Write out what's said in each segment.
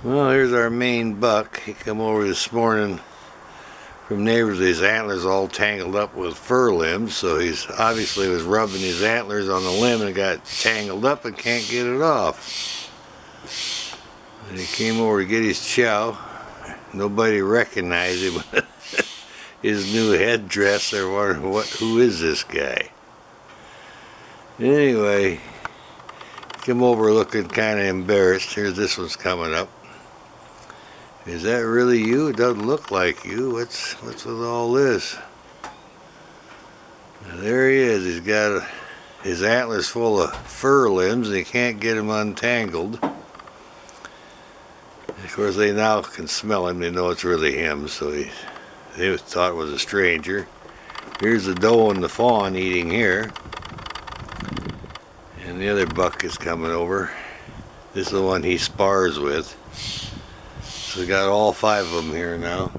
Well, here's our main buck. He come over this morning from neighbors. His antlers all tangled up with fir limbs, so he's obviously was rubbing his antlers on the limb and it got tangled up and can't get it off. And he came over to get his chow. Nobody recognized him. His new headdress. They're wondering who is this guy? Anyway, come over looking kind of embarrassed. Here's this one's coming up. Is that really you? It doesn't look like you. What's with all this? Now, there he is. He's got his antlers full of fir limbs and he can't get them untangled. Of course, they now can smell him. They know it's really him, so they thought it was a stranger. Here's the doe and the fawn eating here. And the other buck is coming over. This is the one he spars with. So we got all 5 of them here now.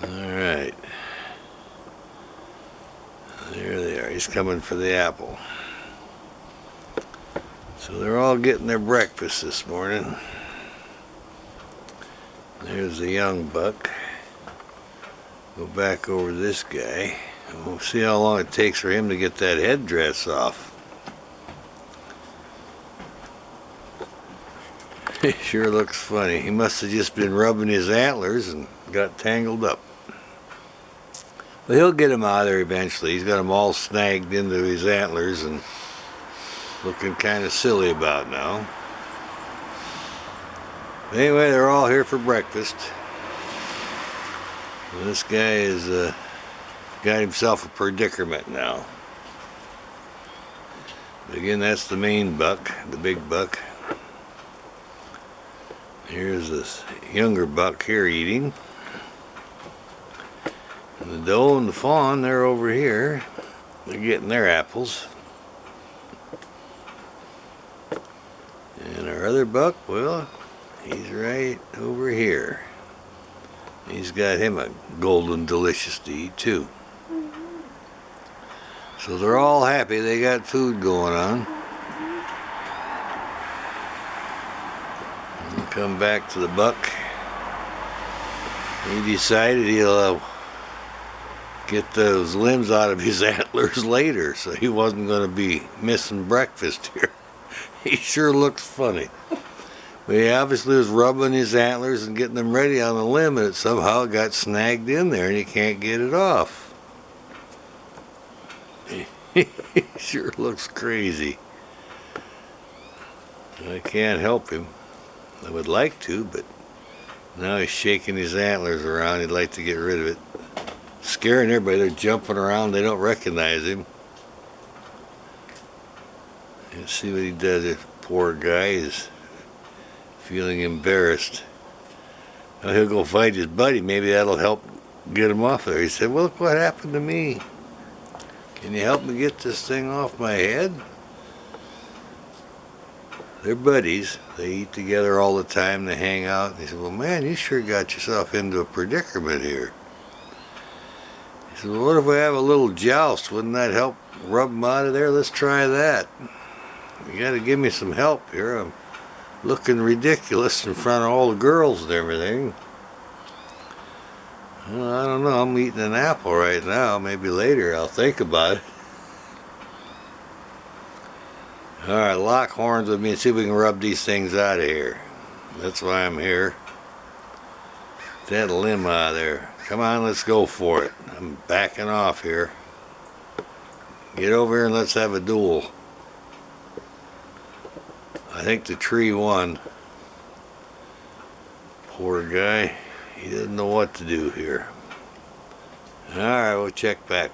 Alright. There they are. He's coming for the apple. So they're all getting their breakfast this morning. There's the young buck. Go back over this guy. And we'll see how long it takes for him to get that headdress off. He sure looks funny. He must have just been rubbing his antlers and got tangled up. But he'll get him out of there eventually. He's got them all snagged into his antlers and looking kind of silly about now. Anyway, they're all here for breakfast. And this guy is got himself a predicament now. But again, that's the main buck, the big buck. Here's this younger buck here eating. And the doe and the fawn, they're over here. They're getting their apples. And our other buck, well, he's right over here. He's got him a golden delicious to eat too. So they're all happy. They got food going on. Come back to the buck. He decided he'll get those limbs out of his antlers later, so he wasn't going to be missing breakfast here. He sure looks funny. But he obviously was rubbing his antlers and getting them ready on the limb, and it somehow got snagged in there and he can't get it off. He sure looks crazy. I can't help him. I would like to, but now he's shaking his antlers around. He'd like to get rid of it. Scaring everybody. They're jumping around. They don't recognize him. Let's see what he does. This poor guy is feeling embarrassed. Now he'll go fight his buddy. Maybe that'll help get him off there. He said, well, look what happened to me. Can you help me get this thing off my head? They're buddies. They eat together all the time. They hang out. He said, well, man, you sure got yourself into a predicament here. He said, well, what if we have a little joust? Wouldn't that help rub them out of there? Let's try that. You got to give me some help here. I'm looking ridiculous in front of all the girls and everything. Well, I don't know. I'm eating an apple right now. Maybe later I'll think about it. Alright, lock horns with me and see if we can rub these things out of here. That's why I'm here. Get that limb out of there. Come on, let's go for it. I'm backing off here. Get over here and let's have a duel. I think the tree won. Poor guy. He doesn't know what to do here. Alright, we'll check back.